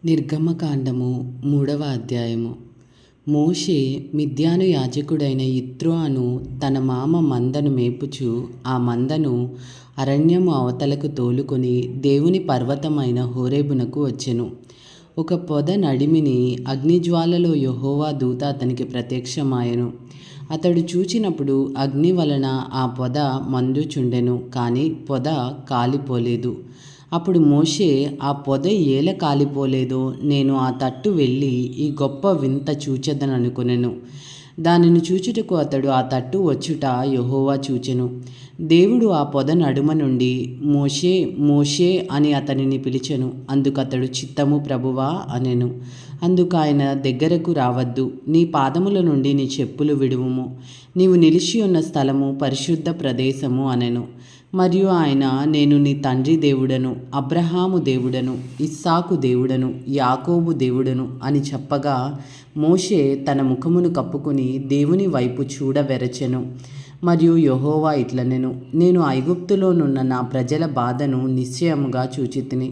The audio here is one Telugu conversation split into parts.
నిర్గమకాండము 3వ అధ్యాయము. మోషే మిద్యాను యాజకుడైన యిత్రో అను తన మామ మందను మేపుచు ఆ మందను అరణ్యము అవతలకు తోలుకొని దేవుని పర్వతమైన హోరేబునకు వచ్చెను. ఒక పొద నడిమిని అగ్నిజ్వాలలో యెహోవా దూత అతనికి ప్రత్యక్షమాయెను. అతడు చూచినప్పుడు అగ్ని వలన ఆ పొద మండుచుండెను, కానీ పొద కాలిపోలేదు. అప్పుడు మోషే, ఆ పొద ఏల కాలిపోలేదో నేను ఆ తట్టు వెళ్ళి ఈ గొప్ప వింత చూచెదననుకొనెను. దానిని చూచుటకు అతడు ఆ తట్టు వచ్చుట యెహోవా చూచెను. దేవుడు ఆ పొద నడుమ నుండి మోషే, మోషే అని అతనిని పిలిచెను. అందుకతడు, చిత్తము ప్రభువా అనెను. అందుకాయన దగ్గరకు రావద్దు, నీ పాదముల నుండి నీ చెప్పులు విడువుము, నీవు నిలిచి ఉన్న స్థలము పరిశుద్ధ ప్రదేశము అనెను. మరియు ఆయన, నేను నీ తండ్రి దేవుడను, అబ్రహాము దేవుడను, ఇస్సాకు దేవుడను, యాకోబు దేవుడను అని చెప్పగా మోషే తన ముఖమును కప్పుకొని దేవుని వైపు చూడవెరచెను. మరియు యెహోవా ఇట్లనెను, నేను ఐగుప్తులోనున్న నా ప్రజల బాధను నిశ్చయముగా చూచితిని.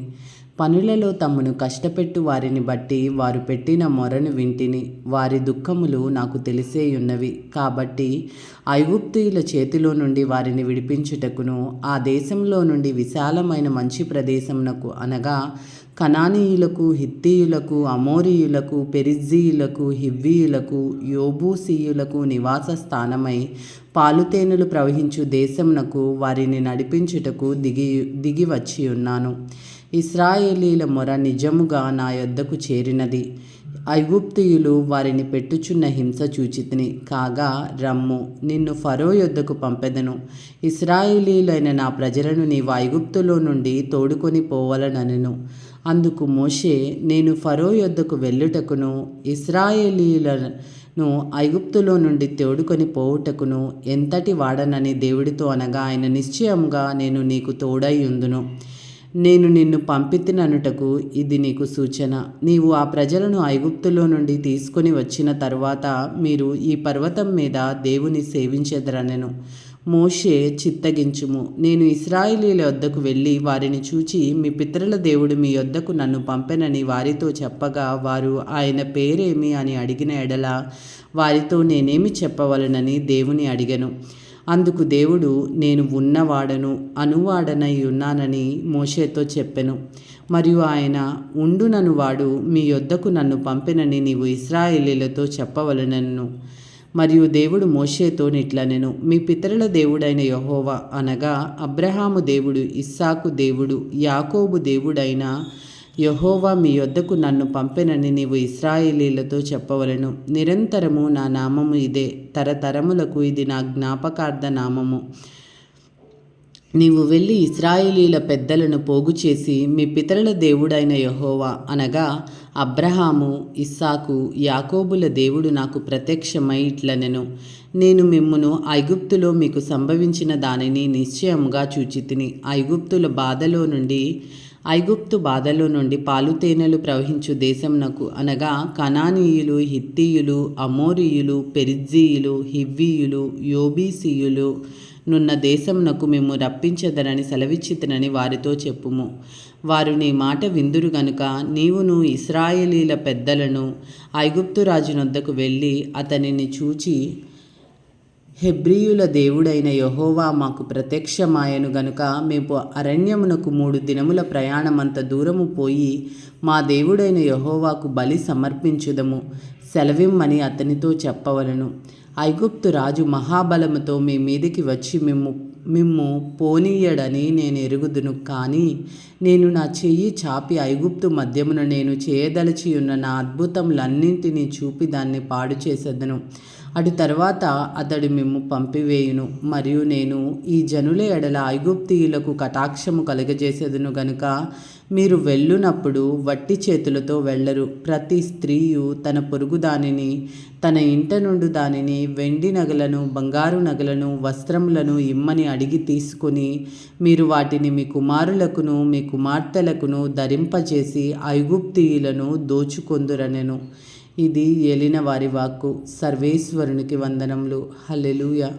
పనులలో తమను కష్టపెట్టు వారిని బట్టి వారు పెట్టిన మొరను వింటిని. వారి దుఃఖములు నాకు తెలిసేయున్నవి. కాబట్టి ఐగుప్తీయుల చేతిలో నుండి వారిని విడిపించుటకును, ఆ దేశంలో నుండి విశాలమైన మంచి ప్రదేశమునకు అనగా కనానీయులకు, హిత్తీయులకు, అమోరీయులకు, పెరిజ్జీయులకు, హివ్వీయులకు, యోబూసీయులకు నివాస స్థానమై పాలుతేనెలు ప్రవహించు దేశమునకు వారిని నడిపించుటకు దిగి వచ్చి ఉన్నాను. ఇశ్రాయేలీల మొర నిజముగా నా యొద్దకు చేరినది. ఐగుప్తీయులు వారిని పెట్టుచున్న హింస చూచితిని. కాగా రమ్ము, నిన్ను ఫరో యొద్దకు పంపెదను. ఇశ్రాయేలీలైన నా ప్రజలను నీవు ఐగుప్తులో నుండి తోడుకొని పోవలనెను. అందుకు మోషే, నేను ఫరో యొద్దకు వెళ్ళుటకును ఇశ్రాయేలీయులను ఐగుప్తులో నుండి తోడుకొని పోవుటకును ఎంతటి వాడనని దేవుడితో అనగా, ఆయన నిశ్చయముగా నేను నీకు తోడై యుందును, నేను నిన్ను పంపితిననుటకు ఇది నీకు సూచన. నీవు ఆ ప్రజలను ఐగుప్తులో నుండి తీసుకొని వచ్చిన తరువాత మీరు ఈ పర్వతం మీద దేవుని సేవించెదరనెను. మోషే, చిత్తగించుము, నేను ఇశ్రాయేలీయుల వద్దకు వెళ్ళి వారిని చూచి, మీ పితరుల దేవుడు మీ యొద్దకు నన్ను పంపెనని వారితో చెప్పగా, వారు ఆయన పేరేమి అని అడిగిన ఎడల వారితో నేనేమి చెప్పవలనని దేవుని అడిగెను. అందుకు దేవుడు, నేను ఉన్నవాడను, అనువాడనై ఉన్నానని మోషేతో చెప్పెను. మరియు ఆయన, ఉండుననువాడు మీ యొద్దకు నన్ను పంపెనని నీవు ఇశ్రాయేలీలతో చెప్పవలెనెను. మరియు దేవుడు మోషేతో ఇట్లనెను, మీ పితరుల దేవుడైన యెహోవా అనగా అబ్రహాము దేవుడు, ఇస్సాకు దేవుడు, యాకోబు దేవుడైన యెహోవా మీ యొద్దకు నన్ను పంపెనని నీవు ఇశ్రాయేలీలతో చెప్పవలెను. నిరంతరము నా నామము ఇదే, తరతరములకు ఇది నా జ్ఞాపకార్థ నామము. నీవు వెళ్ళి ఇశ్రాయేలీల పెద్దలను పోగు చేసి, మీ పితరుల దేవుడైన యెహోవా అనగా అబ్రహాము, ఇస్సాకు, యాకోబుల దేవుడు నాకు ప్రత్యక్షమై ఇట్లనెను, నేను మిమ్మును ఐగుప్తులో మీకు సంభవించిన దానిని నిశ్చయముగా చూచితిని. ఐగుప్తు బాధలో నుండి పాలుతేనెలు ప్రవహించు దేశమునకు అనగా కనానీయులు, హిత్తీయులు, అమోరీయులు, పెరిజ్జీయులు, హివ్వీయులు, యోబీసీయులు నున్న దేశమునకు మేము రప్పించెదరని సెలవిచ్చితినని వారితో చెప్పుము. వారు నీ మాట విందురు గనుక నీవును ఇశ్రాయేలీల పెద్దలను ఐగుప్తు రాజునొద్దకు వెళ్ళి అతనిని చూచి, హెబ్రీయుల దేవుడైన యెహోవా మాకు ప్రత్యక్షమాయెను గనుక మేము అరణ్యమునకు 3 దినముల ప్రయాణమంత దూరము పోయి మా దేవుడైన యెహోవాకు బలి సమర్పించుదము సెలవిమ్మని అతనితో చెప్పవలను. ఐగుప్తు రాజు మహాబలముతో మీ మీదికి వచ్చి మిమ్ము పోనీయడని నేను ఎరుగుదును. కానీ నేను నా చెయ్యి చాపి ఐగుప్తు మధ్యమున నేను చేయదలచి ఉన్న నా అద్భుతములన్నింటినీ చూపి దాన్ని పాడు చేసేదను. అటు తర్వాత అతడు మిమ్ము పంపివేయును. మరియు నేను ఈ జనుల ఎడల ఐగుప్తీయులకు కటాక్షము కలుగజేసేదను గనుక మీరు వెళ్ళునప్పుడు వట్టి చేతులతో వెళ్ళరు. ప్రతి స్త్రీయు తన పొరుగు దానిని, తన ఇంట నుండి దానిని, వెండి నగలను, బంగారు నగలను, వస్త్రములను ఇమ్మని అడిగి తీసుకొని మీరు వాటిని మీ కుమారులకును మీ కుమార్తెలకును ధరింపచేసి ఐగుప్తీయులను దోచుకొందురనెను. ఇది ఏలిన వారి వాక్కు. సర్వేశ్వరునికి వందనములు. హల్లెలూయా.